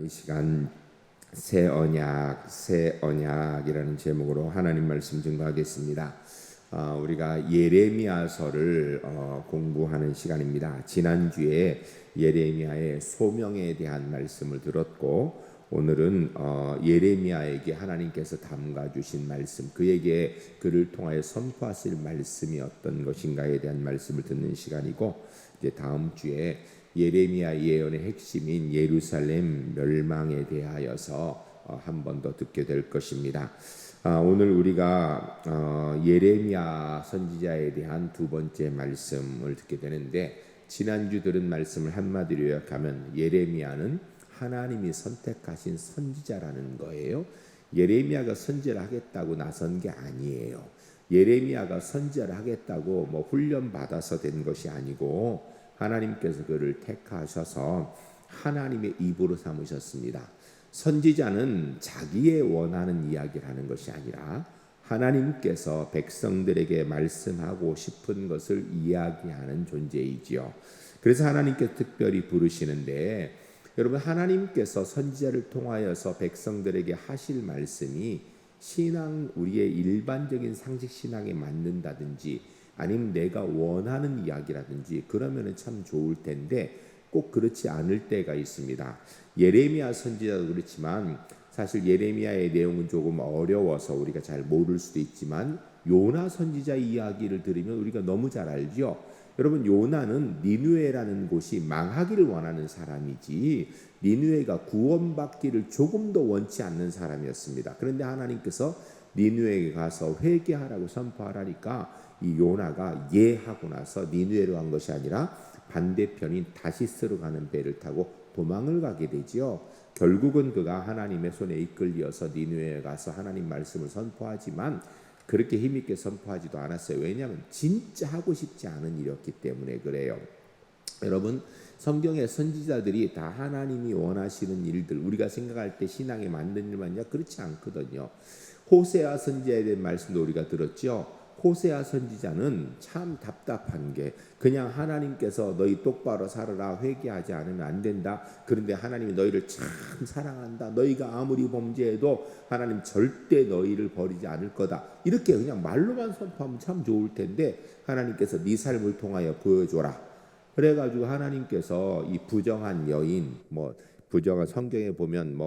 이 시간 새 언약이라는 제목으로 하나님 말씀 증거하겠습니다. 우리가 예레미야서를 공부하는 시간입니다. 지난주에 예레미야의 소명에 대한 말씀을 들었고, 오늘은 예레미야에게 하나님께서 담가 주신 말씀, 그에게 그를 통하여 선포하실 말씀이 어떤 것인가에 대한 말씀을 듣는 시간이고, 이제 다음 주에 예레미야 예언의 핵심인 예루살렘 멸망에 대하여서 한 번 더 듣게 될 것입니다. 오늘 우리가 예레미야 선지자에 대한 두 번째 말씀을 듣게 되는데, 지난주 들은 말씀을 한마디로 요약하면 예레미야는 하나님이 선택하신 선지자라는 거예요. 예레미야가 선지자를 하겠다고 나선 게 아니에요. 예레미야가 선지자를 하겠다고 훈련 받아서 된 것이 아니고, 하나님께서 그를 택하셔서 하나님의 입으로 삼으셨습니다. 선지자는 자기의 원하는 이야기를 하는 것이 아니라 하나님께서 백성들에게 말씀하고 싶은 것을 이야기하는 존재이지요. 그래서 하나님께서 특별히 부르시는데, 여러분, 하나님께서 선지자를 통하여서 백성들에게 하실 말씀이 우리의 일반적인 상식 신앙에 맞는다든지 아니면 내가 원하는 이야기라든지 그러면은 참 좋을 텐데, 꼭 그렇지 않을 때가 있습니다. 예레미야 선지자도 그렇지만, 사실 예레미야의 내용은 조금 어려워서 우리가 잘 모를 수도 있지만, 요나 선지자 이야기를 들으면 우리가 너무 잘 알죠. 여러분, 요나는 니느웨라는 곳이 망하기를 원하는 사람이지 니느웨가 구원받기를 조금도 원치 않는 사람이었습니다. 그런데 하나님께서 니느웨에 가서 회개하라고 선포하라니까 이 요나가 하고 나서 니느웨로 간 것이 아니라 반대편인 다시스로 가는 배를 타고 도망을 가게 되지요. 결국은 그가 하나님의 손에 이끌려서 니느웨에 가서 하나님 말씀을 선포하지만 그렇게 힘있게 선포하지도 않았어요. 왜냐하면 진짜 하고 싶지 않은 일이었기 때문에 그래요. 여러분, 성경의 선지자들이 다 하나님이 원하시는 일들, 우리가 생각할 때 신앙에 맞는 일만요, 그렇지 않거든요. 호세아 선지자에 대한 말씀도 우리가 들었죠. 호세아 선지자는 참 답답한 게, 그냥 하나님께서 너희 똑바로 살아라, 회개하지 않으면 안 된다, 그런데 하나님이 너희를 참 사랑한다, 너희가 아무리 범죄해도 하나님 절대 너희를 버리지 않을 거다, 이렇게 그냥 말로만 선포하면 참 좋을 텐데, 하나님께서 네 삶을 통하여 보여줘라. 그래가지고 하나님께서 이 부정한 여인, 부정한, 성경에 보면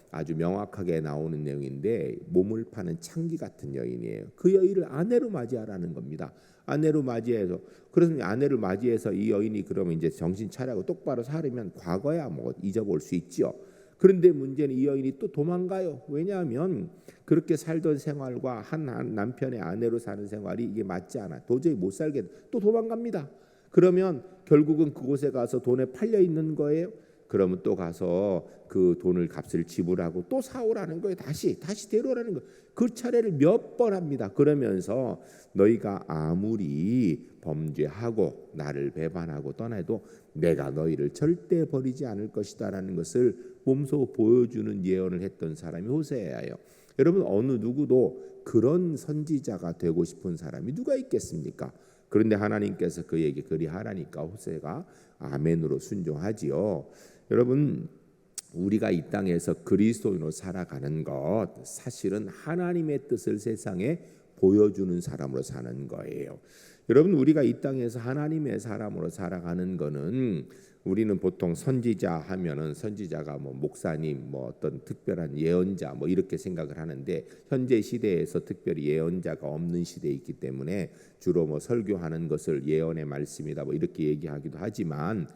아주 명확하게 나오는 내용인데, 몸을 파는 창기 같은 여인이에요. 그 여인을 아내로 맞이하라는 겁니다. 아내로 맞이해서, 그래서 아내를 맞이해서 이 여인이 그러면 이제 정신 차리고 똑바로 살으면 과거야 잊어볼 수 있죠. 그런데 문제는 이 여인이 또 도망가요. 왜냐하면 그렇게 살던 생활과 한 남편의 아내로 사는 생활이 이게 맞지 않아. 도저히 못 살게, 또 도망갑니다. 그러면 결국은 그곳에 가서 돈에 팔려 있는 거예요. 그러면 또 가서 그 돈을 값을 지불하고 또 사오라는 거예요. 다시 데려오라는 거예요. 그 차례를 몇 번 합니다. 그러면서 너희가 아무리 범죄하고 나를 배반하고 떠나도 내가 너희를 절대 버리지 않을 것이다라는 것을 몸소 보여주는 예언을 했던 사람이 호세아예요. 여러분, 어느 누구도 그런 선지자가 되고 싶은 사람이 누가 있겠습니까? 그런데 하나님께서 그에게 그리하라니까 호세가 아멘으로 순종하지요. 여러분, 우리가 이 땅에서 그리스도인으로 살아가는 것, 사실은 하나님의 뜻을 세상에 보여주는 사람으로 사는 거예요. 여러분, 우리가 이 땅에서 하나님의 사람으로 살아가는 거는, 우리는 보통 선지자 하면은 선지자가 목사님, 어떤 특별한 예언자 이렇게 생각을 하는데, 현재 시대에서 특별히 예언자가 없는 시대에 있기 때문에 주로 설교하는 것을 예언의 말씀이다 이렇게 얘기하기도 하지만,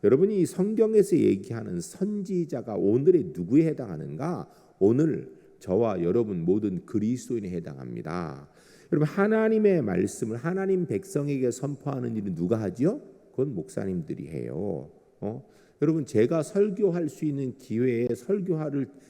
여러분이 성경에서 얘기하는 선지자가 오늘의 누구에 해당하는가? 오늘 저와 여러분 모든 그리스도인에 해당합니다. 여러분, 하나님의 말씀을 하나님 백성에게 선포하는 일은 누가 하죠? 그건 목사님들이 해요. 여러분, 제가 설교할 수 있는 기회에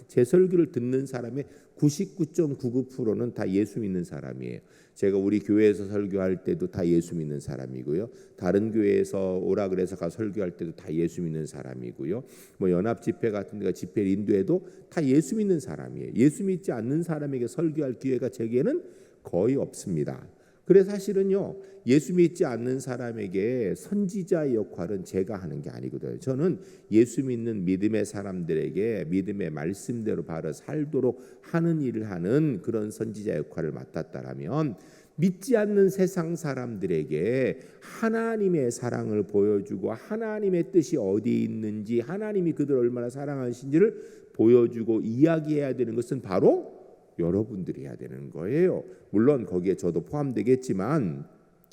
제 설교를 듣는 사람의 99.99%는 다 예수 믿는 사람이에요. 제가 우리 교회에서 설교할 때도 다 예수 믿는 사람이고요. 다른 교회에서 오라 그래서 가 설교할 때도 다 예수 믿는 사람이고요. 연합 집회 같은 데가 집회를 인도해도 다 예수 믿는 사람이에요. 예수 믿지 않는 사람에게 설교할 기회가 제게는 거의 없습니다. 그래서 사실은요, 예수 믿지 않는 사람에게 선지자의 역할은 제가 하는 게 아니거든요. 저는 예수 믿는 믿음의 사람들에게 믿음의 말씀대로 바로 살도록 하는 일을 하는 그런 선지자 역할을 맡았다라면, 믿지 않는 세상 사람들에게 하나님의 사랑을 보여주고 하나님의 뜻이 어디에 있는지, 하나님이 그들을 얼마나 사랑하신지를 보여주고 이야기해야 되는 것은 바로 여러분들이 해야 되는 거예요. 물론 거기에 저도 포함되겠지만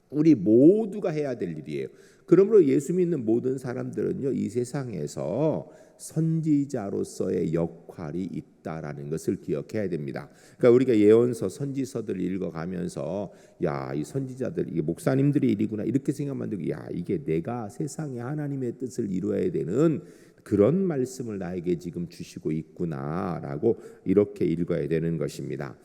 우리 모두가 해야 될 일이에요. 그러므로 예수 믿는 모든 사람들은요, 이 세상에서 선지자로서의 역할이 있다라는 것을 기억해야 됩니다. 그러니까 우리가 예언서, 선지서들을 읽어가면서 야, 이 선지자들, 이게 목사님들의 일이구나 이렇게 생각만 들고, 야, 이게 내가 세상에 하나님의 뜻을 이루어야 되는 그런 말씀을 나에게 지금 주시고 있구나라고 이렇게 읽어야 되는 것입니다.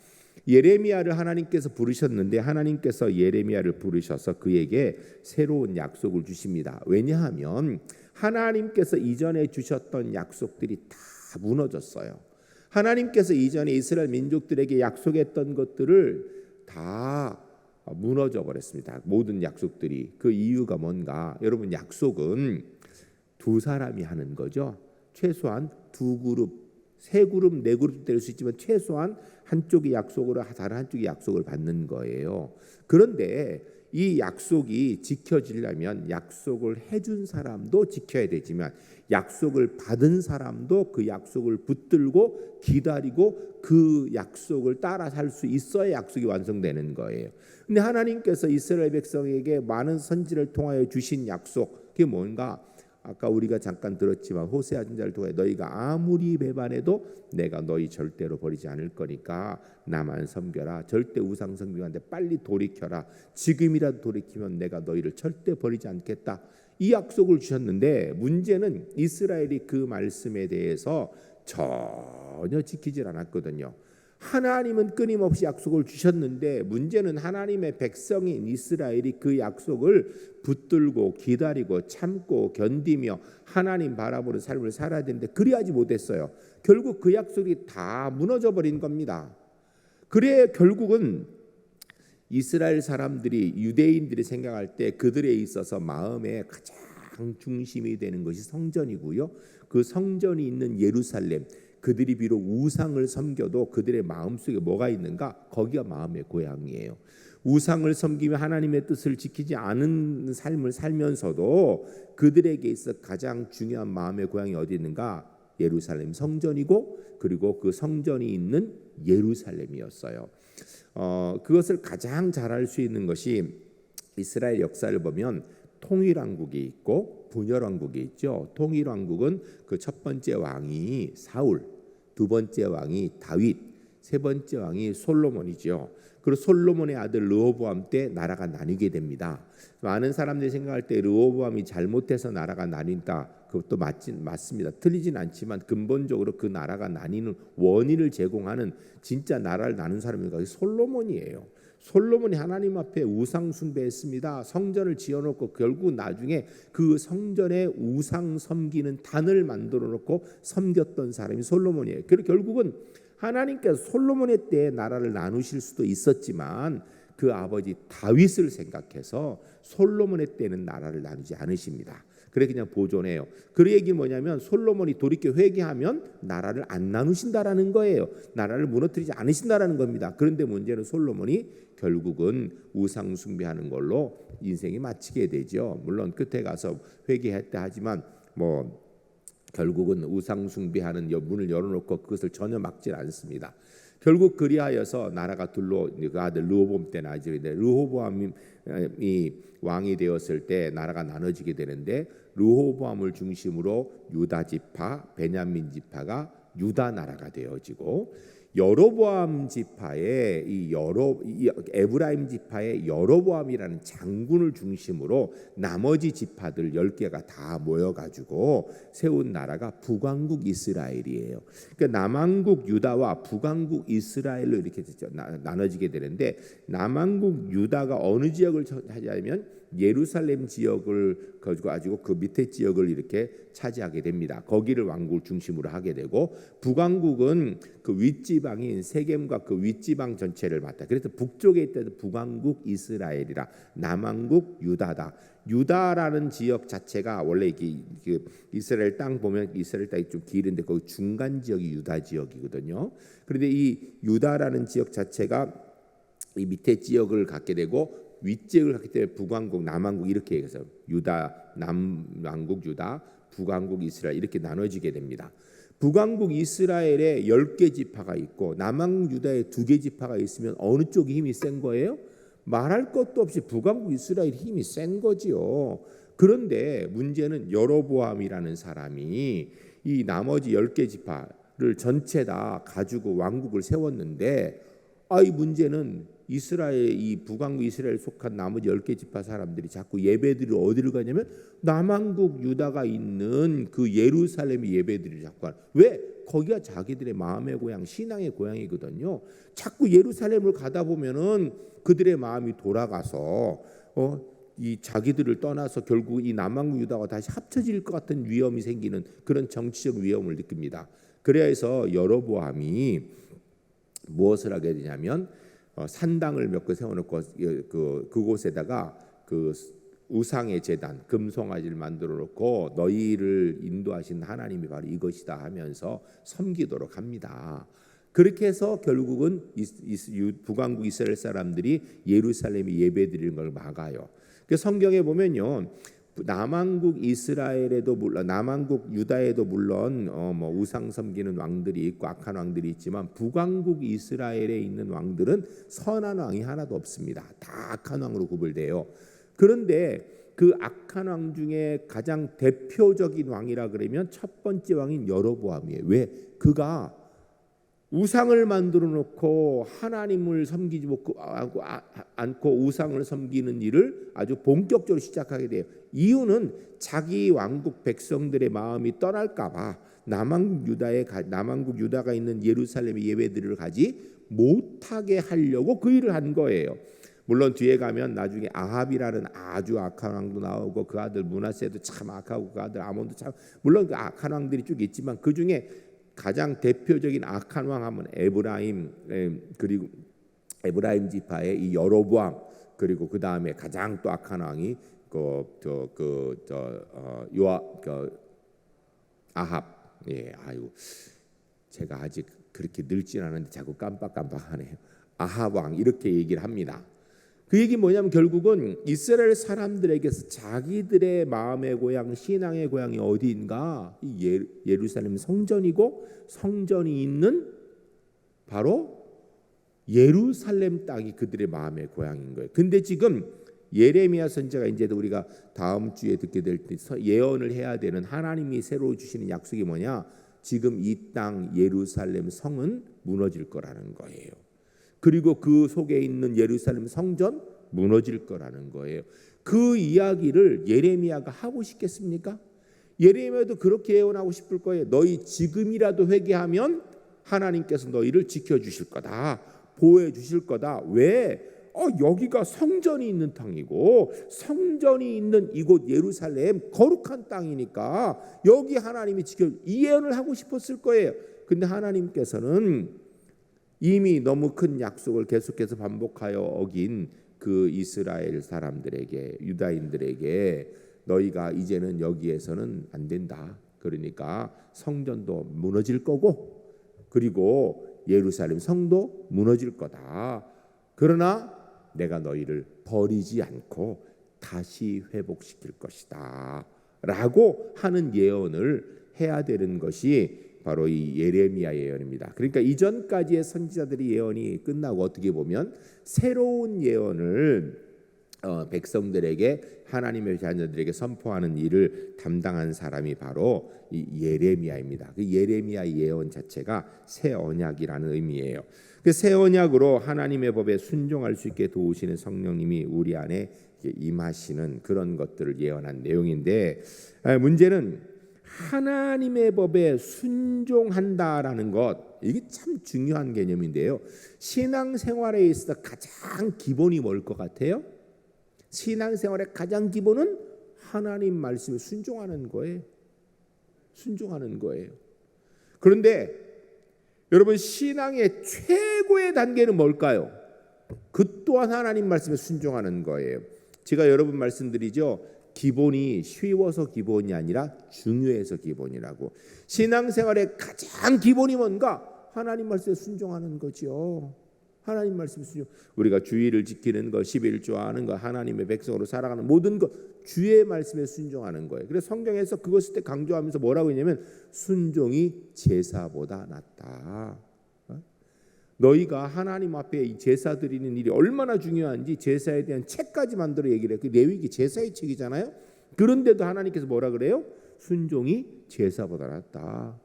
예레미야를 하나님께서 부르셨는데, 하나님께서 예레미야를 부르셔서 그에게 새로운 약속을 주십니다. 왜냐하면 하나님께서 이전에 주셨던 약속들이 다 무너졌어요. 하나님께서 이전에 이스라엘 민족들에게 약속했던 것들을 다 무너져 버렸습니다. 모든 약속들이. 그 이유가 뭔가? 여러분, 약속은 두 사람이 하는 거죠. 최소한 두 그룹, 세 그룹, 네 그룹 될 수 있지만 최소한 한쪽이 약속으로 다른 한쪽이 약속을 받는 거예요. 그런데 이 약속이 지켜지려면 약속을 해준 사람도 지켜야 되지만 약속을 받은 사람도 그 약속을 붙들고 기다리고 그 약속을 따라 살 수 있어야 약속이 완성되는 거예요. 근데 하나님께서 이스라엘 백성에게 많은 선지를 통하여 주신 약속, 그게 뭔가? 아까 우리가 잠깐 들었지만 호세아 선지자를 통해 너희가 아무리 배반해도 내가 너희 절대로 버리지 않을 거니까 나만 섬겨라. 절대 우상 섬기는데 빨리 돌이켜라. 지금이라도 돌이키면 내가 너희를 절대 버리지 않겠다. 이 약속을 주셨는데 문제는 이스라엘이 그 말씀에 대해서 전혀 지키질 않았거든요. 하나님은 끊임없이 약속을 주셨는데 문제는 하나님의 백성인 이스라엘이 그 약속을 붙들고 기다리고 참고 견디며 하나님 바라보는 삶을 살아야 되는데 그리하지 못했어요. 결국 그 약속이 다 무너져 버린 겁니다. 그래 결국은 이스라엘 사람들이, 유대인들이 생각할 때 그들에 있어서 마음에 가장 중심이 되는 것이 성전이고요. 그 성전이 있는 예루살렘, 그들이 비록 우상을 섬겨도 그들의 마음속에 뭐가 있는가? 거기가 마음의 고향이에요. 우상을 섬기며 하나님의 뜻을 지키지 않은 삶을 살면서도 그들에게 있어 가장 중요한 마음의 고향이 어디 있는가? 예루살렘 성전이고, 그리고 그 성전이 있는 예루살렘이었어요. 그것을 가장 잘 알 수 있는 것이 이스라엘 역사를 보면 통일왕국이 있고 분열왕국이 있죠. 통일왕국은 그 첫 번째 왕이 사울, 두 번째 왕이 다윗, 세 번째 왕이 솔로몬이죠. 그리고 솔로몬의 아들 르호보암 때 나라가 나뉘게 됩니다. 많은 사람들이 생각할 때 르호보암이 잘못해서 나라가 나뉜다. 그것도 맞습니다. 틀리진 않지만 근본적으로 그 나라가 나뉘는 원인을 제공하는 진짜 나라를 나눈 사람이 솔로몬이에요. 솔로몬이 하나님 앞에 우상 숭배했습니다. 성전을 지어놓고 결국 나중에 그 성전에 우상 섬기는 단을 만들어 놓고 섬겼던 사람이 솔로몬이에요. 그리고 결국은 하나님께서 솔로몬의 때에 나라를 나누실 수도 있었지만 그 아버지 다윗을 생각해서 솔로몬의 때는 나라를 나누지 않으십니다. 그래 그냥 보존해요. 그 얘기는 뭐냐면 솔로몬이 돌이켜 회개하면 나라를 안 나누신다라는 거예요. 나라를 무너뜨리지 않으신다라는 겁니다. 그런데 문제는 솔로몬이 결국은 우상 숭배하는 걸로 인생이 마치게 되죠. 물론 끝에 가서 회개했다 하지만 결국은 우상 숭배하는 문을 열어놓고 그것을 전혀 막질 않습니다. 결국 그리하여서 나라가 둘로, 그 아들 르호보암 때 나눠지는데, 르호보암이 왕이 되었을 때 나라가 나눠지게 되는데 르호보암을 중심으로 유다 지파, 베냐민 지파가 유다 나라가 되어지고, 여로보암 지파의 에브라임 지파의 여로보암이라는 장군을 중심으로 나머지 지파들 10개가 다 모여가지고 세운 나라가 북왕국 이스라엘이에요. 그러니까 남왕국 유다와 북왕국 이스라엘로 이렇게 나눠지게 되는데, 남왕국 유다가 어느 지역을 차지하냐면 예루살렘 지역을 가지고 그 밑에 지역을 이렇게 차지하게 됩니다. 거기를 왕국을 중심으로 하게 되고, 북왕국은 그 윗지방인 세겜과 그 윗지방 전체를 맡아. 그래서 북쪽에 있다도 북왕국 이스라엘이라, 남왕국 유다다. 유다라는 지역 자체가 원래 그 이스라엘 땅 보면 이스라엘 땅이 좀 길은데 거기 중간 지역이 유다 지역이거든요. 그런데 이 유다라는 지역 자체가 이 밑에 지역을 갖게 되고 윗지역을 갖기 때문에 북왕국, 남왕국 이렇게 해서 유다, 남왕국 유다, 북왕국 이스라엘 이렇게 나눠지게 됩니다. 북왕국 이스라엘에 10개 지파가 있고 남왕국 유다에 2개 지파가 있으면 어느 쪽이 힘이 센 거예요? 말할 것도 없이 북왕국 이스라엘 힘이 센 거지요. 그런데 문제는 여로보암이라는 사람이 이 나머지 10개 지파를 전체 다 가지고 왕국을 세웠는데, 이 문제는 이스라엘, 이 북왕국 이스라엘 속한 나머지 10개 지파 사람들이 자꾸 예배드리러 어디를 가냐면 남왕국 유다가 있는 그 예루살렘 예배드리러 자꾸 가요. 왜? 거기가 자기들의 마음의 고향, 신앙의 고향이거든요. 자꾸 예루살렘을 가다 보면은 그들의 마음이 돌아가서 이 자기들을 떠나서 결국 이 남왕국 유다가 다시 합쳐질 것 같은 위험이 생기는 그런 정치적 위험을 느낍니다. 그래서 여로보암이 무엇을 하게 되냐면 산당을 몇 개 세워놓고 그곳에다가 그 우상의 제단, 금송아지를 만들어 놓고 너희를 인도하신 하나님이 바로 이것이다 하면서 섬기도록 합니다. 그렇게 해서 결국은 북왕국 이스라엘 사람들이 예루살렘에 예배드리는 걸 막아요. 그 성경에 보면요, 남왕국 이스라엘에도 물론 남왕국 유다에도 물론 우상 섬기는 왕들이 있고 악한 왕들이 있지만 북왕국 이스라엘에 있는 왕들은 선한 왕이 하나도 없습니다. 다 악한 왕으로 구별돼요. 그런데 그 악한 왕 중에 가장 대표적인 왕이라 그러면 첫 번째 왕인 여로보암이에요. 왜? 그가 우상을 만들어 놓고 하나님을 섬기지 않고 우상을 섬기는 일을 아주 본격적으로 시작하게 돼요. 이유는 자기 왕국 백성들의 마음이 떠날까봐 남왕국 유다가 있는 예루살렘에 예배드리러 가지 못하게 하려고 그 일을 한 거예요. 물론 뒤에 가면 나중에 아합이라는 아주 악한 왕도 나오고 그 아들 므낫세도 참 악하고 그 아들 아몬도 참, 물론 그 악한 왕들이 쭉 있지만 그 중에 가장 대표적인 악한 왕 하면 에브라임, 그리고 에브라임 지파의 이 여로보암, 그리고 그 다음에 가장 또 악한 왕이 아합. 예, 아유, 제가 아직 그렇게 늙진 않은데 자꾸 깜빡깜빡하네요. 아합 왕 이렇게 얘기를 합니다. 그 얘기 뭐냐면 결국은 이스라엘 사람들에게서 자기들의 마음의 고향, 신앙의 고향이 어디인가? 이 예루살렘 성전이고 성전이 있는 바로 예루살렘 땅이 그들의 마음의 고향인 거예요. 근데 지금 예레미야 선지자가 이제도 우리가 다음 주에 듣게 될 때 예언을 해야 되는 하나님이 새로 주시는 약속이 뭐냐? 지금 이 땅 예루살렘 성은 무너질 거라는 거예요. 그리고 그 속에 있는 예루살렘 성전 무너질 거라는 거예요. 그 이야기를 예레미야가 하고 싶겠습니까? 예레미야도 그렇게 예언하고 싶을 거예요. 너희 지금이라도 회개하면 하나님께서 너희를 지켜주실 거다, 보호해 주실 거다. 왜? 여기가 성전이 있는 땅이고 성전이 있는 이곳 예루살렘 거룩한 땅이니까 여기 하나님이 이 예언을 하고 싶었을 거예요. 근데 하나님께서는 이미 너무 큰 약속을 계속해서 반복하여 어긴 그 이스라엘 사람들에게, 유다인들에게 너희가 이제는 여기에서는 안 된다. 그러니까 성전도 무너질 거고 그리고 예루살렘 성도 무너질 거다. 그러나 내가 너희를 버리지 않고 다시 회복시킬 것이다 라고 하는 예언을 해야 되는 것이 바로 이 예레미야 예언입니다. 그러니까 이전까지의 선지자들의 예언이 끝나고 어떻게 보면 새로운 예언을 백성들에게, 하나님의 자녀들에게 선포하는 일을 담당한 사람이 바로 이 예레미야입니다. 그 예레미야 예언 자체가 새 언약이라는 의미예요. 그 새 언약으로 하나님의 법에 순종할 수 있게 도우시는 성령님이 우리 안에 임하시는 그런 것들을 예언한 내용인데, 문제는 하나님의 법에 순종한다라는 것, 이게 참 중요한 개념인데요. 신앙생활에 있어서 가장 기본이 뭘 것 같아요? 신앙생활의 가장 기본은 하나님 말씀에 순종하는 거예요. 순종하는 거예요. 그런데 여러분, 신앙의 최고의 단계는 뭘까요? 그 또한 하나님 말씀에 순종하는 거예요. 제가 여러분 말씀드리죠. 기본이 쉬워서 기본이 아니라 중요해서 기본이라고. 신앙생활의 가장 기본이 뭔가? 하나님 말씀에 순종하는 거죠. 하나님 말씀에 순종. 우리가 주의를 지키는 것, 11조 하는 것, 하나님의 백성으로 살아가는 모든 것, 주의 말씀에 순종하는 거예요. 그래서 성경에서 그것을 때 강조하면서 뭐라고 했냐면 순종이 제사보다 낫다. 너희가 하나님 앞에 이 제사 드리는 일이 얼마나 중요한지 제사에 대한 책까지 만들어 얘기를 해요. 그 레위기 제사의 책이잖아요. 그런데도 하나님께서 뭐라 그래요? 순종이 제사보다 낫다.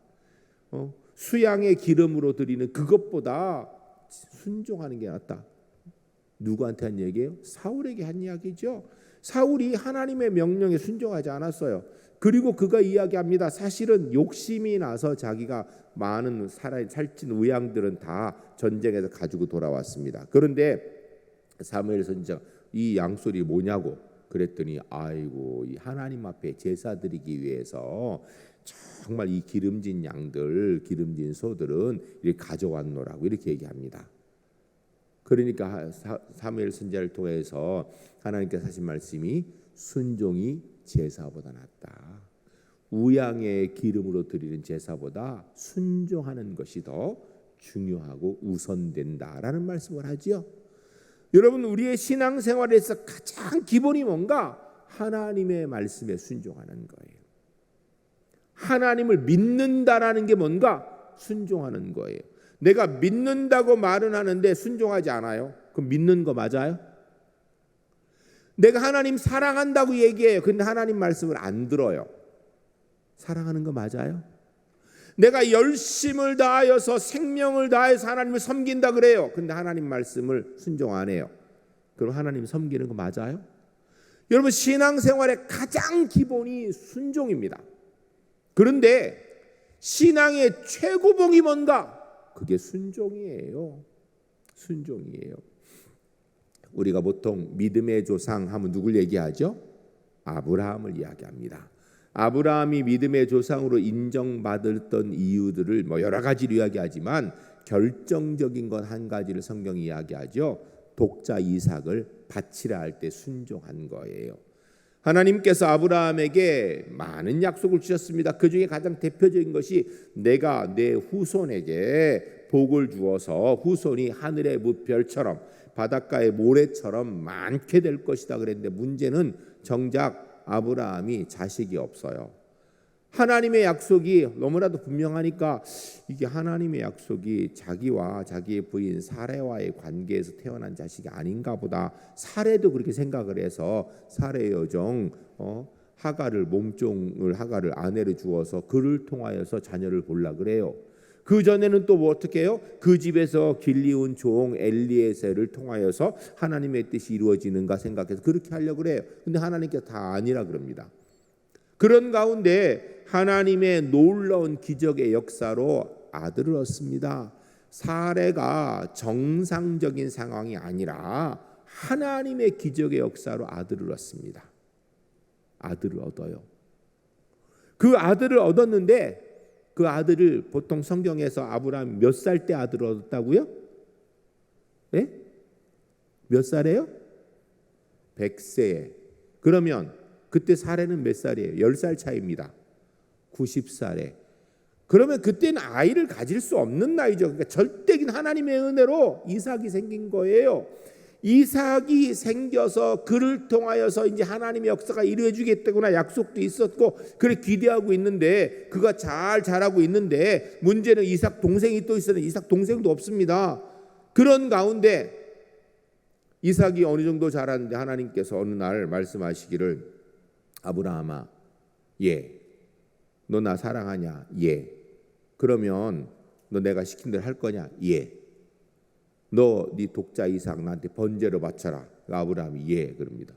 수양의 기름으로 드리는 그것보다 순종하는 게 낫다. 누구한테 한 얘기예요? 사울에게 한 이야기죠. 사울이 하나님의 명령에 순종하지 않았어요. 그리고 그가 이야기합니다. 사실은 욕심이 나서 자기가 많은 살찐 우양들은 다 전쟁에서 가지고 돌아왔습니다. 그런데 사무엘 선지자 이 양소리 뭐냐고 그랬더니 아이고 이 하나님 앞에 제사 드리기 위해서 정말 이 기름진 양들, 기름진 소들은 이렇게 가져왔노라고 이렇게 얘기합니다. 그러니까 사무엘 선지자를 통해서 하나님께서 하신 말씀이 순종이 제사보다 낫다. 우양의 기름으로 드리는 제사보다 순종하는 것이 더 중요하고 우선된다라는 말씀을 하지요. 여러분, 우리의 신앙생활에서 가장 기본이 뭔가? 하나님의 말씀에 순종하는 거예요. 하나님을 믿는다라는 게 뭔가? 순종하는 거예요. 내가 믿는다고 말은 하는데 순종하지 않아요. 그럼 믿는 거 맞아요? 내가 하나님 사랑한다고 얘기해요. 근데 하나님 말씀을 안 들어요. 사랑하는 거 맞아요? 내가 열심을 다하여서 생명을 다해서 하나님을 섬긴다 그래요. 근데 하나님 말씀을 순종 안 해요. 그럼 하나님 섬기는 거 맞아요? 여러분, 신앙생활의 가장 기본이 순종입니다. 그런데 신앙의 최고봉이 뭔가? 그게 순종이에요. 순종이에요. 우리가 보통 믿음의 조상 하면 누굴 얘기하죠? 아브라함을 이야기합니다. 아브라함이 믿음의 조상으로 인정받았던 이유들을 여러 가지로 이야기하지만 결정적인 건 한 가지를 성경이 이야기하죠. 독자 이삭을 바치라 할 때 순종한 거예요. 하나님께서 아브라함에게 많은 약속을 주셨습니다. 그 중에 가장 대표적인 것이 내가 내 후손에게 복을 주어서 후손이 하늘의 무별처럼 바닷가의 모래처럼 많게 될 것이다 그랬는데 문제는 정작 아브라함이 자식이 없어요. 하나님의 약속이 너무나도 분명하니까 이게 하나님의 약속이 자기와 자기의 부인 사레와의 관계에서 태어난 자식이 아닌가 보다. 사레도 그렇게 생각을 해서 사레의 여종 하가를 아내로 주어서 그를 통하여서 자녀를 보려 그래요. 그 전에는 또 뭐 어떻게 해요? 그 집에서 길리운 종 엘리에셀을 통하여서 하나님의 뜻이 이루어지는가 생각해서 그렇게 하려고 그래요. 근데 하나님께서 다 아니라 그럽니다. 그런 가운데 하나님의 놀라운 기적의 역사로 아들을 얻습니다. 사례가 정상적인 상황이 아니라 하나님의 기적의 역사로 아들을 얻습니다. 아들을 얻어요. 그 아들을 얻었는데 그 아들을 보통 성경에서 아브라함 몇 살 때 아들을 얻었다고요? 네? 몇 살이에요? 100세에. 그러면 그때 사례는 몇 살이에요? 10살 차이입니다. 90살에. 그러면 그때는 아이를 가질 수 없는 나이죠. 그러니까 절대긴 하나님의 은혜로 이삭이 생긴 거예요. 이삭이 생겨서 그를 통하여서 이제 하나님의 역사가 이루어지겠다구나 약속도 있었고 그래 기대하고 있는데 그가 잘 자라고 있는데 문제는 이삭 동생이 또 있었는데 이삭 동생도 없습니다. 그런 가운데 이삭이 어느 정도 자랐는데 하나님께서 어느 날 말씀하시기를 아브라함아, 예, 너 나 사랑하냐? 예. 그러면 너 내가 시킨 대로 할 거냐? 예. 너 네 독자 이삭 나한테 번제로 바쳐라. 아브라함이 예 그럽니다.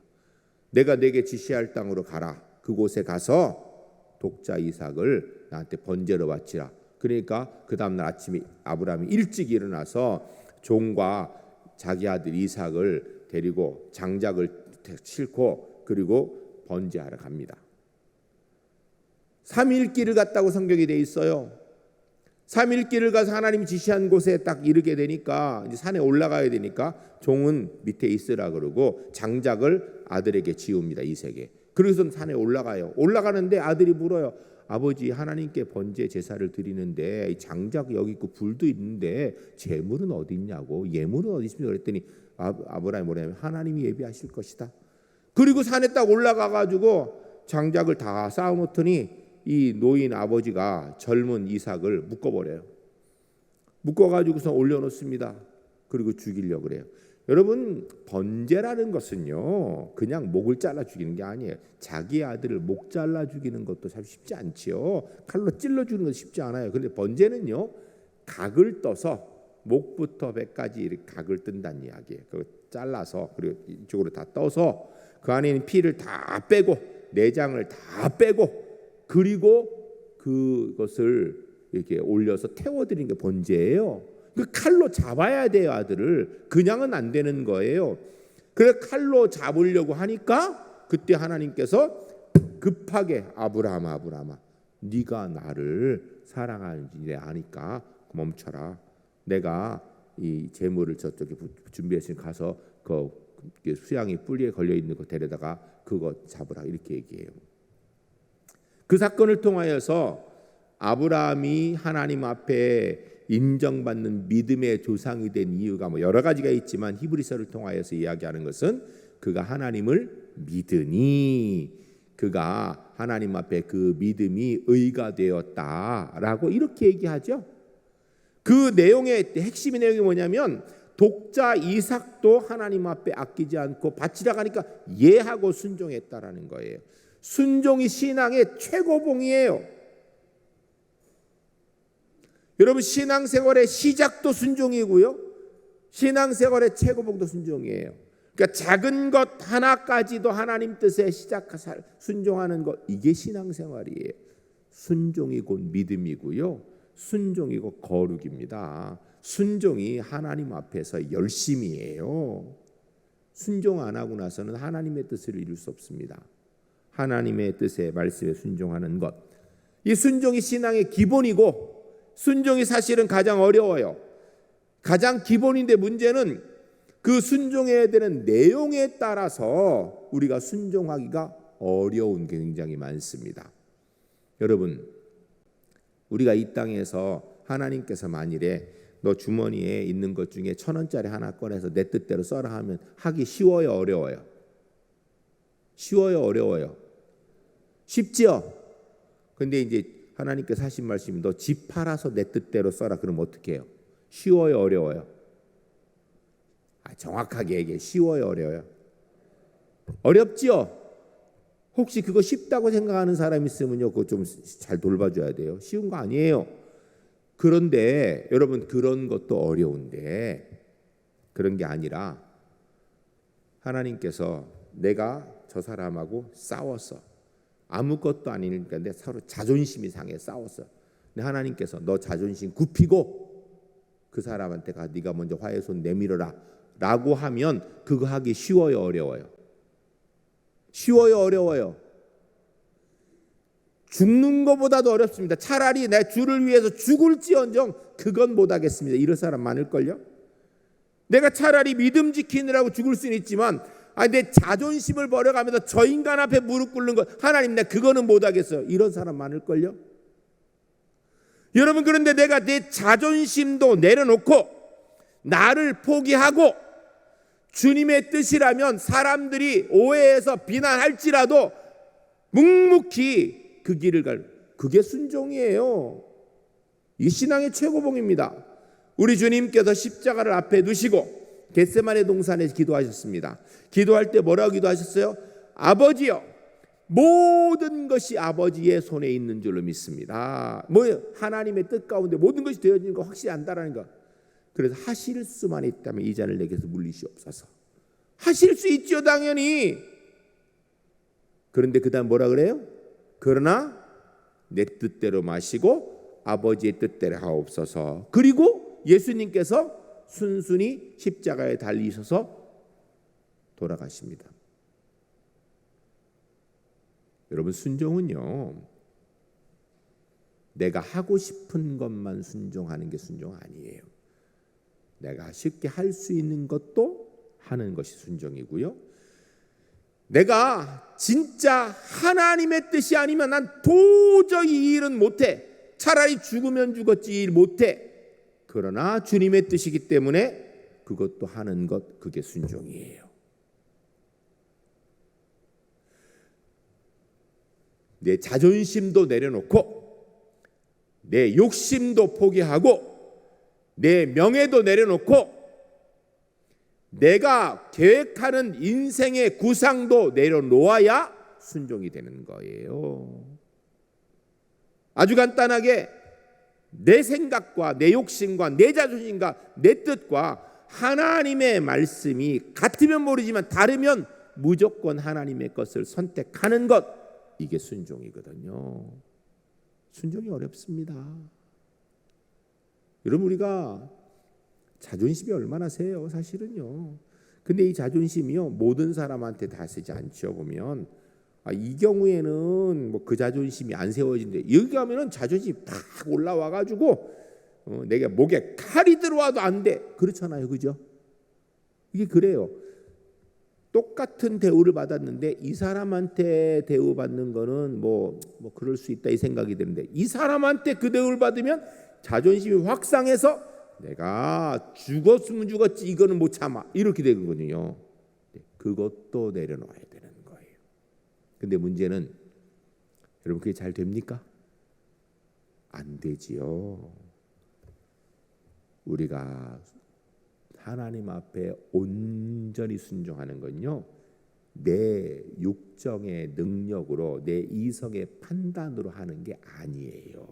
내가 내게 지시할 땅으로 가라. 그곳에 가서 독자 이삭을 나한테 번제로 바치라. 그러니까 그 다음날 아침에 아브라함이 일찍 일어나서 종과 자기 아들 이삭을 데리고 장작을 싣고 그리고 번제하러 갑니다. 3일 길을 갔다고 성경이 돼 있어요. 3일 길을 가서 하나님이 지시한 곳에 딱 이르게 되니까 이제 산에 올라가야 되니까 종은 밑에 있으라 그러고 장작을 아들에게 지웁니다. 이색에. 그래서 산에 올라가요. 올라가는데 아들이 물어요. 아버지, 하나님께 번제 제사를 드리는데 장작 여기 있고 불도 있는데 제물은 어디 있냐고, 예물은 어디 있습니까? 그랬더니 아브라함이 뭐냐면 하나님이 예비하실 것이다. 그리고 산에 딱 올라가 가지고 장작을 다 쌓아놓더니 이 노인 아버지가 젊은 이삭을 묶어버려요. 묶어가지고서 올려놓습니다. 그리고 죽이려고 그래요. 여러분, 번제라는 것은요 그냥 목을 잘라 죽이는 게 아니에요. 자기 아들을 목 잘라 죽이는 것도 참 쉽지 않지요. 칼로 찔러 주는 건 쉽지 않아요. 그런데 번제는요 각을 떠서 목부터 배까지 이렇게 각을 뜬다는 이야기예요. 그걸 잘라서 그리고 이쪽으로 다 떠서 그 안에 있는 피를 다 빼고 내장을 다 빼고 그리고 그것을 이렇게 올려서 태워드리는 게 번제예요. 그 칼로 잡아야 돼요. 아들을 그냥은 안 되는 거예요. 그래 칼로 잡으려고 하니까 그때 하나님께서 급하게 아브라함아 네가 나를 사랑하는지 아니까 멈춰라. 내가 이 재물을 저쪽에 준비했으니 가서 그 수양이 뿔리에 걸려 있는 거 데려다가 그거 잡으라 이렇게 얘기해요. 그 사건을 통하여서 아브라함이 하나님 앞에 인정받는 믿음의 조상이 된 이유가 뭐 여러 가지가 있지만 히브리서를 통하여서 이야기하는 것은 그가 하나님을 믿으니 그가 하나님 앞에 그 믿음이 의가 되었다라고 이렇게 얘기하죠. 그 내용의 핵심의 내용이 뭐냐면 독자 이삭도 하나님 앞에 아끼지 않고 바치라고 하니까 예하고 순종했다라는 거예요. 순종이 신앙의 최고봉이에요. 여러분, 신앙생활의 시작도 순종이고요 신앙생활의 최고봉도 순종이에요. 그러니까 작은 것 하나까지도 하나님 뜻에 순종하는 것, 이게 신앙생활이에요. 순종이 곧 믿음이고요 순종이 곧 거룩입니다. 순종이 하나님 앞에서 열심이에요. 순종 안 하고 나서는 하나님의 뜻을 이룰 수 없습니다. 하나님의 뜻에 말씀에 순종하는 것, 이 순종이 신앙의 기본이고 순종이 사실은 가장 어려워요. 가장 기본인데 문제는 그 순종해야 되는 내용에 따라서 우리가 순종하기가 어려운 게 굉장히 많습니다. 여러분, 우리가 이 땅에서 하나님께서 만일에 너 주머니에 있는 것 중에 1,000원짜리 하나 꺼내서 내 뜻대로 써라 하면 하기 쉬워요, 어려워요? 쉬워요, 어려워요? 쉽지요? 근데 이제 하나님께서 하신 말씀이 너 집 팔아서 내 뜻대로 써라. 그럼 어떻게 해요? 쉬워요, 어려워요? 정확하게 얘기해. 쉬워요, 어려워요? 어렵지요? 혹시 그거 쉽다고 생각하는 사람 있으면요 그거 좀 잘 돌봐줘야 돼요. 쉬운 거 아니에요. 그런데 여러분, 그런 것도 어려운데 그런 게 아니라 하나님께서 내가 저 사람하고 싸웠어. 아무것도 아니니까 내 서로 자존심이 상해 싸웠어. 근데 하나님께서 너 자존심 굽히고 그 사람한테 가 네가 먼저 화해 손 내밀어라 라고 하면 그거 하기 쉬워요, 어려워요? 쉬워요, 어려워요? 죽는 것보다도 어렵습니다. 차라리 내 주를 위해서 죽을지언정 그건 못하겠습니다. 이런 사람 많을걸요? 내가 차라리 믿음 지키느라고 죽을 수는 있지만 내 자존심을 버려가면서 저 인간 앞에 무릎 꿇는 것, 하나님 나 그거는 못하겠어요. 이런 사람 많을걸요? 여러분, 그런데 내가 내 자존심도 내려놓고 나를 포기하고 주님의 뜻이라면 사람들이 오해해서 비난할지라도 묵묵히 그 길을 갈, 그게 순종이에요. 이 신앙의 최고봉입니다. 우리 주님께서 십자가를 앞에 두시고 겟세마네 동산에서 기도하셨습니다. 기도할 때 뭐라고 기도하셨어요? 아버지여, 모든 것이 아버지의 손에 있는 줄로 믿습니다. 뭐예요? 하나님의 뜻 가운데 모든 것이 되어지는 거 확실히 안다라는 거. 그래서 하실 수만 있다면 이 잔을 내게서 물리시옵소서. 하실 수 있죠, 당연히. 그런데 그 다음 뭐라 그래요? 그러나 내 뜻대로 마시고 아버지의 뜻대로 하옵소서. 그리고 예수님께서 순순히 십자가에 달리셔서 돌아가십니다. 여러분, 순종은요, 내가 하고 싶은 것만 순종하는 게 순종 아니에요. 내가 쉽게 할 수 있는 것도 하는 것이 순종이고요. 내가 진짜 하나님의 뜻이 아니면 난 도저히 이 일은 못해. 차라리 죽으면 죽었지 일 못해. 그러나 주님의 뜻이기 때문에 그것도 하는 것, 그게 순종이에요. 내 자존심도 내려놓고 내 욕심도 포기하고 내 명예도 내려놓고 내가 계획하는 인생의 구상도 내려놓아야 순종이 되는 거예요. 아주 간단하게 내 생각과 내 욕심과 내 자존심과 내 뜻과 하나님의 말씀이 같으면 모르지만 다르면 무조건 하나님의 것을 선택하는 것, 이게 순종이거든요. 순종이 어렵습니다. 여러분, 우리가 자존심이 얼마나 세요, 사실은요. 근데 이 자존심이요, 모든 사람한테 다 세지 않죠. 보면 이 경우에는 뭐 그 자존심이 안 세워진대. 여기 가면은 자존심이 팍 올라와 가지고 내가 목에 칼이 들어와도 안 돼. 그렇잖아요, 그죠? 이게 그래요. 똑같은 대우를 받았는데 이 사람한테 대우받는 거는 뭐 그럴 수 있다 이 생각이 드는데, 이 사람한테 그 대우를 받으면 자존심이 확 상해서 내가 죽었으면 죽었지 이거는 못 참아, 이렇게 되거든요. 그것도 내려놔야 되는 거예요. 근데 문제는 여러분, 그게 잘 됩니까? 안 되지요. 우리가 하나님 앞에 온전히 순종하는 건요, 내 육정의 능력으로 내 이성의 판단으로 하는 게 아니에요.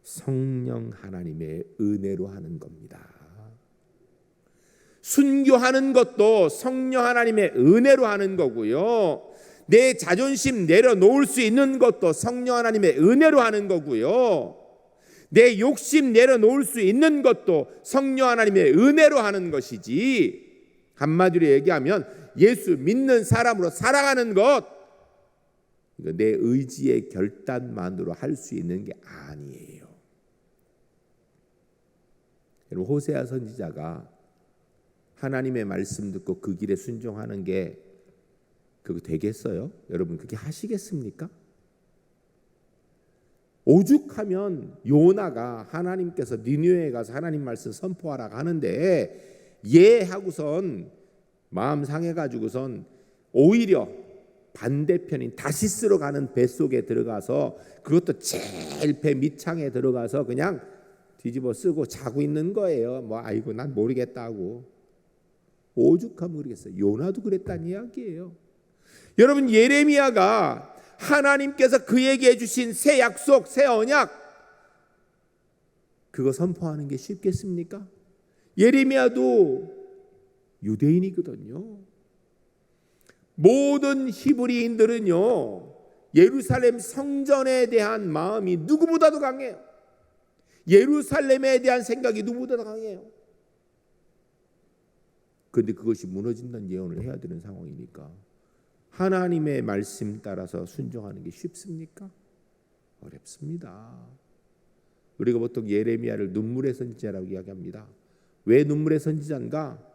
성령 하나님의 은혜로 하는 겁니다. 순교하는 것도 성령 하나님의 은혜로 하는 거고요. 내 자존심 내려놓을 수 있는 것도 성령 하나님의 은혜로 하는 거고요. 내 욕심 내려놓을 수 있는 것도 성령 하나님의 은혜로 하는 것이지, 한마디로 얘기하면 예수 믿는 사람으로 살아가는 것, 이거 내 의지의 결단만으로 할 수 있는 게 아니에요. 여러분, 호세아 선지자가 하나님의 말씀 듣고 그 길에 순종하는 게 그거 되겠어요? 여러분, 그게 하시겠습니까? 오죽하면 요나가 하나님께서 니느웨에 가서 하나님 말씀 선포하라고 하는데 예 하고선 마음 상해가지고선 오히려 반대편인 다시스로 가는 뱃속에 들어가서, 그것도 제일 배 밑창에 들어가서 그냥 뒤집어 쓰고 자고 있는 거예요. 뭐 아이고 난 모르겠다고. 오죽하면 그러겠어요. 요나도 그랬다는 이야기예요. 여러분, 예레미야가 하나님께서 그에게 해주신 새 약속, 새 언약, 그거 선포하는 게 쉽겠습니까? 예레미야도 유대인이거든요. 모든 히브리인들은요, 예루살렘 성전에 대한 마음이 누구보다도 강해요. 예루살렘에 대한 생각이 누구보다도 강해요. 그런데 그것이 무너진다는 예언을 해야 되는 상황이니까 하나님의 말씀 따라서 순종하는 게 쉽습니까? 어렵습니다. 우리가 보통 예레미야를 눈물의 선지자라고 이야기합니다. 왜 눈물의 선지자인가?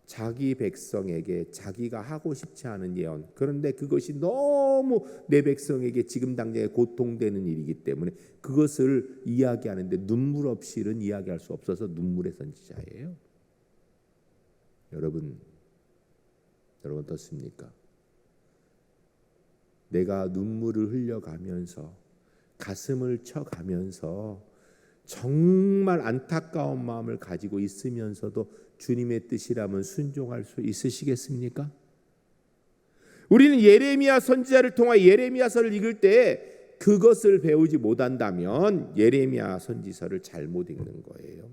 자기 백성에게 자기가 하고 싶지 않은 예언, 그런데 그것이 너무 내 백성에게 지금 당장에 고통되는 일이기 때문에 그것을 이야기하는데 눈물 없이는 이야기할 수 없어서 눈물의 선지자예요. 여러분 어떻습니까? 내가 눈물을 흘려가면서 가슴을 쳐가면서 정말 안타까운 마음을 가지고 있으면서도 주님의 뜻이라면 순종할 수 있으시겠습니까? 우리는 예레미야 선지자를 통해 예레미야서를 읽을 때 그것을 배우지 못한다면 예레미야 선지서를 잘못 읽는 거예요.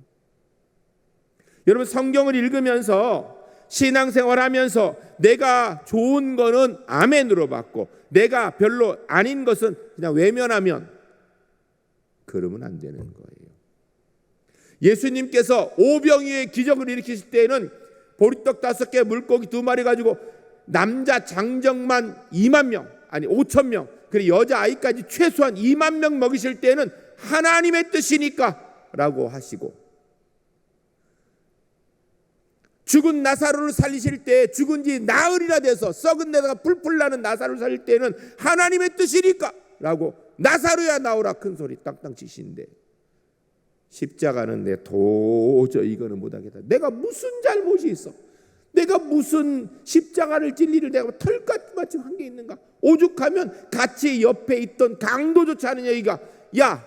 여러분, 성경을 읽으면서 신앙생활하면서 내가 좋은 거는 아멘으로 받고 내가 별로 아닌 것은 그냥 외면하면, 그러면 안 되는 거예요. 예수님께서 오병이의 기적을 일으키실 때에는 보리떡 5개 물고기 2마리 가지고 남자 장정만 2만 명, 아니 5천 명, 그래 여자아이까지 최소한 2만 명 먹이실 때는 하나님의 뜻이니까 라고 하시고, 죽은 나사로를 살리실 때 죽은 지 나흘이나 돼서 썩은 데다가 풀풀 나는 나사로를 살릴 때는 하나님의 뜻이니까 라고 나사로야 나오라 큰 소리 땅땅 치시는데, 십자가는 내 도저히 이거는 못하겠다. 내가 무슨 잘못이 있어? 내가 무슨 십자가를 질 일을 내가 털같이 한 게 있는가? 오죽하면 같이 옆에 있던 강도조차 않은 여기가, 야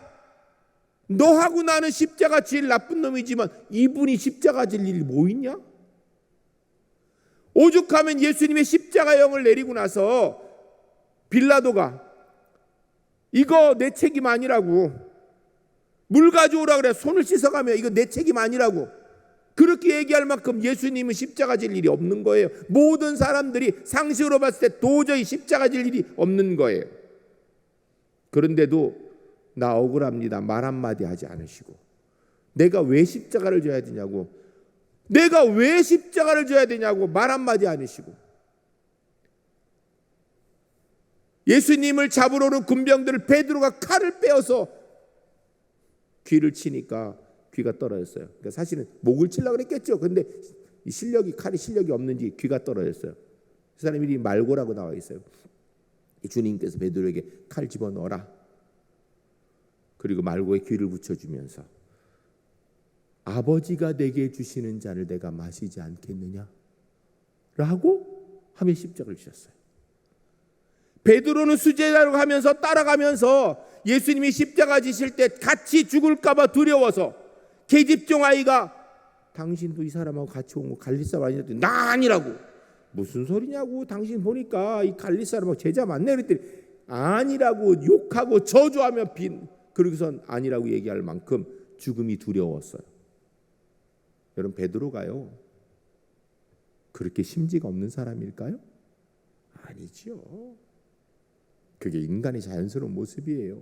너하고 나는 십자가 질 나쁜 놈이지만 이분이 십자가 질 일이 뭐 있냐? 오죽하면 예수님의 십자가 영을 내리고 나서 빌라도가 이거 내 책임 아니라고, 물 가져오라 그래 손을 씻어가며 이거 내 책임 아니라고 그렇게 얘기할 만큼 예수님은 십자가 질 일이 없는 거예요. 모든 사람들이 상식으로 봤을 때 도저히 십자가 질 일이 없는 거예요. 그런데도 나 억울합니다 말 한마디 하지 않으시고, 내가 왜 십자가를 져야 되냐고, 내가 왜 십자가를 져야 되냐고 말 한마디 않으시고, 예수님을 잡으러 오는 군병들을 베드로가 칼을 빼어서 귀를 치니까 귀가 떨어졌어요. 그러니까 사실은 목을 치려고 그랬겠죠. 그런데 칼이 실력이 없는지 귀가 떨어졌어요. 그 사람 이름이 말고라고 나와 있어요. 주님께서 베드로에게 칼 집어넣어라. 그리고 말고에 귀를 붙여주면서 아버지가 내게 주시는 잔을 내가 마시지 않겠느냐 라고 하며 십자가를 지셨어요. 베드로는 수제자로 하면서 따라가면서 예수님이 십자가 지실 때 같이 죽을까 봐 두려워서 계집종 아이가 당신도 이 사람하고 같이 온 거 갈릴 사람 아니냐더니 나 아니라고. 무슨 소리냐고, 당신 보니까 이 갈릴 사람하고 제자 맞네 그랬더니 아니라고 욕하고 저주하며 그러고선 아니라고 얘기할 만큼 죽음이 두려웠어요. 여러분 베드로가요 그렇게 심지가 없는 사람일까요? 아니죠. 그게 인간의 자연스러운 모습이에요.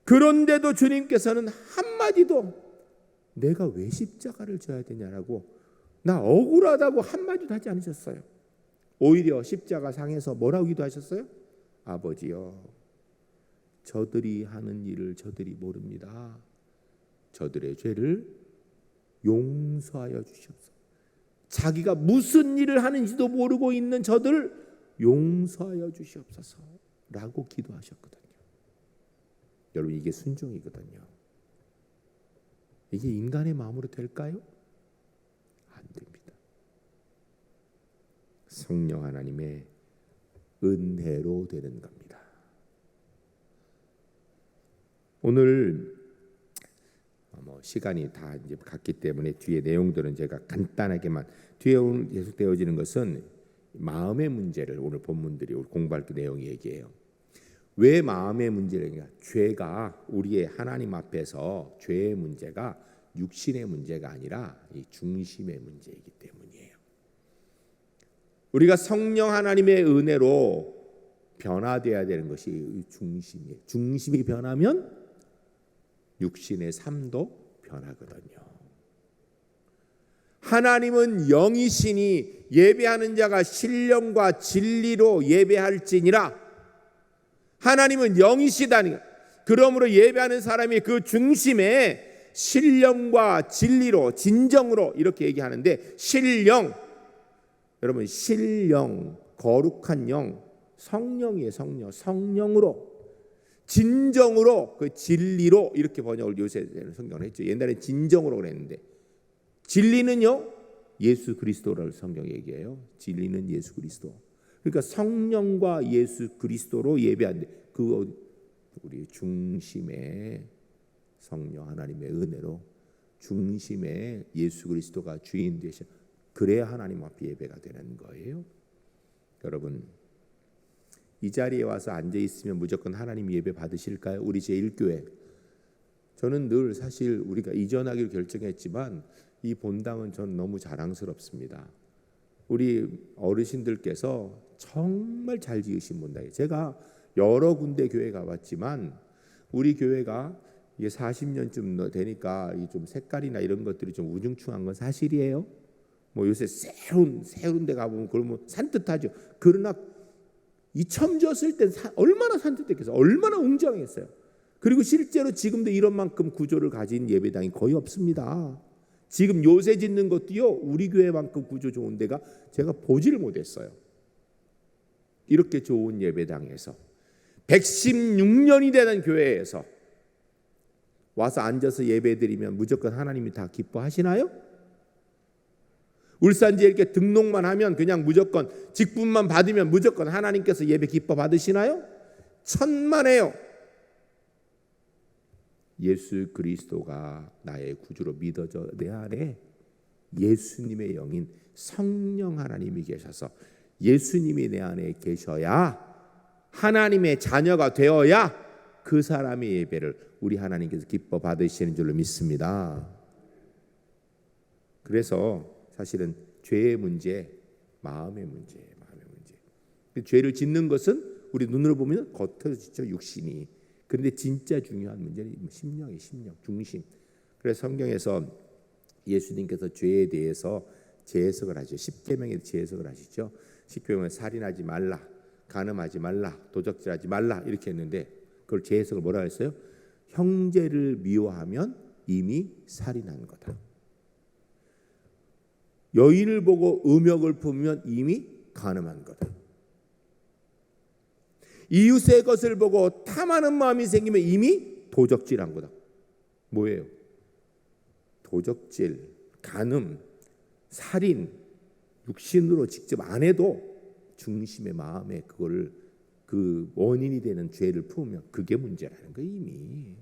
그런데도 주님께서는 한마디도 내가 왜 십자가를 져야 되냐라고, 나 억울하다고 한마디도 하지 않으셨어요. 오히려 십자가 상에서 뭐라고 기도하셨어요? 아버지여 저들이 하는 일을 저들이 모릅니다. 저들의 죄를 용서하여 주시옵소서. 자기가 무슨 일을 하는지도 모르고 있는 저들을 용서하여 주시옵소서 라고 기도하셨거든요. 여러분 이게 순종이거든요. 이게 인간의 마음으로 될까요? 안 됩니다. 성령 하나님의 은혜로 되는 겁니다. 오늘 시간이 다 이제 갔기 때문에 뒤에 내용들은 제가 간단하게만, 뒤에 오늘 계속되어지는 것은 마음의 문제를 오늘 본문들이 오늘 공부할 그 내용이 얘기해요. 왜 마음의 문제냐? 죄가 우리의 하나님 앞에서 죄의 문제가 육신의 문제가 아니라 이 중심의 문제이기 때문이에요. 우리가 성령 하나님의 은혜로 변화되어야 되는 것이 중심이에요. 중심이 변하면 육신의 삶도 변하거든요. 하나님은 영이시니 예배하는 자가 신령과 진리로 예배할지니라. 하나님은 영이시다니. 그러므로 예배하는 사람이 그 중심에 신령과 진리로, 진정으로 이렇게 얘기하는데, 신령, 여러분 신령, 거룩한 영, 성령이에요. 성령으로, 진정으로, 그 진리로 이렇게 번역을 요새 성경을 했죠. 옛날에 진정으로 그랬는데, 진리는요 예수 그리스도를 성경 얘기해요. 진리는 예수 그리스도. 그러니까 성령과 예수 그리스도로 예배하는데, 그 우리 중심에 성령 하나님의 은혜로 중심에 예수 그리스도가 주인 되셔, 그래야 하나님 앞에 예배가 되는 거예요. 여러분 이 자리에 와서 앉아 있으면 무조건 하나님 예배 받으실까요? 우리 제1교회, 저는 늘 사실 우리가 이전하기로 결정했지만 이 본당은 전 너무 자랑스럽습니다. 우리 어르신들께서 정말 잘 지으신 본당이에요. 제가 여러 군데 교회 가봤지만 우리 교회가 이게 40년쯤 되니까 좀 색깔이나 이런 것들이 좀 우중충한 건 사실이에요. 뭐 요새 새로운 데 가보면 그러면 산뜻하죠. 그러나 이 처음 지었을 때 얼마나 산뜻했겠어요. 얼마나 웅장했어요. 그리고 실제로 지금도 이런 만큼 구조를 가진 예배당이 거의 없습니다. 지금 요새 짓는 것도요, 우리 교회만큼 구조 좋은 데가 제가 보지를 못했어요. 이렇게 좋은 예배당에서 116년이 되는 교회에서 와서 앉아서 예배드리면 무조건 하나님이 다 기뻐하시나요? 울산지에 이렇게 등록만 하면 그냥 무조건 직분만 받으면 무조건 하나님께서 예배 기뻐 받으시나요? 천만에요. 예수 그리스도가 나의 구주로 믿어져 내 안에 예수님의 영인 성령 하나님이 계셔서 예수님이 내 안에 계셔야 하나님의 자녀가 되어야 그 사람의 예배를 우리 하나님께서 기뻐 받으시는 줄로 믿습니다. 그래서 사실은 죄의 문제, 마음의 문제예요. 마음의 문제. 죄를 짓는 것은 우리 눈으로 보면 겉으로 짓죠, 육신이. 그런데 진짜 중요한 문제는 심령이에요. 심령, 중심. 그래서 성경에서 예수님께서 죄에 대해서 재해석을 하죠. 십계명에 재해석을 하시죠. 십계명에 살인하지 말라, 간음하지 말라, 도적질하지 말라 이렇게 했는데 그걸 재해석을 뭐라 했어요? 형제를 미워하면 이미 살인한 거다. 여인을 보고 음욕을 품으면 이미 간음한 거다. 이웃의 것을 보고 탐하는 마음이 생기면 이미 도적질한 거다. 뭐예요? 도적질, 간음, 살인, 육신으로 직접 안 해도 중심의 마음에 그거를 그 원인이 되는 죄를 품으면 그게 문제라는 거예요. 이미.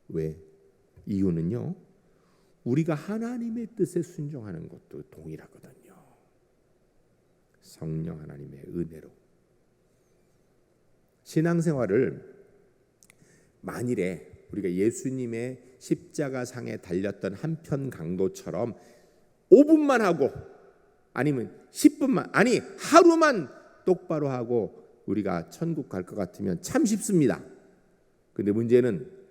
왜? 이유는요, 우리가 하나님의 뜻에 순종하는 것도 동일하거든요. 성령 하나님의 은혜로. 신앙생활을 만일에 우리가 예수님의 십자가상에 달렸던 한편 강도처럼 5분만 하고 아니면 10분만 아니 하루만 똑바로 하고 우리가 천국 갈 것 같으면 참 쉽습니다. 근데 문제는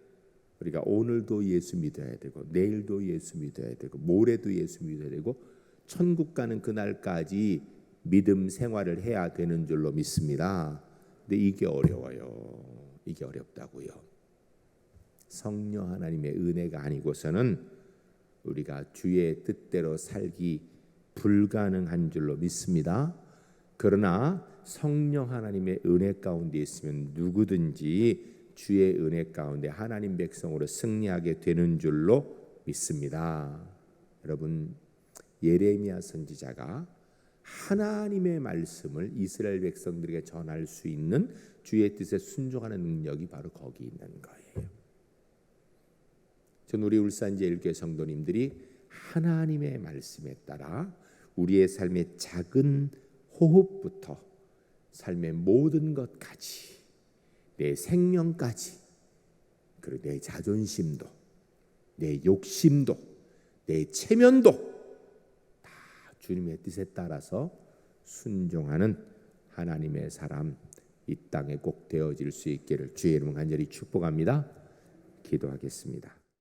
우리가 오늘도 예수 믿어야 되고 내일도 예수 믿어야 되고 모레도 예수 믿어야 되고 천국 가는 그날까지 믿음 생활을 해야 되는 줄로 믿습니다. 근데 이게 어려워요. 이게 어렵다고요. 성령 하나님의 은혜가 아니고서는 우리가 주의 뜻대로 살기 불가능한 줄로 믿습니다. 그러나 성령 하나님의 은혜 가운데 있으면 누구든지 주의 은혜 가운데 하나님 백성으로 승리하게 되는 줄로 믿습니다. 여러분, 예레미야 선지자가 하나님의 말씀을 이스라엘 백성들에게 전할 수 있는 주의 뜻에 순종하는 능력이 바로 거기 있는 거예요. 전 우리 울산제일교회 성도님들이 하나님의 말씀에 따라 우리의 삶의 작은 호흡부터 삶의 모든 것까지 내 생명까지 그리고 내 자존심도 내 욕심도 내 체면도 다 주님의 뜻에 따라서 순종하는 하나님의 사람 이 땅에 꼭 되어질 수 있기를 주의 이름으로 간절히 축복합니다. 기도하겠습니다.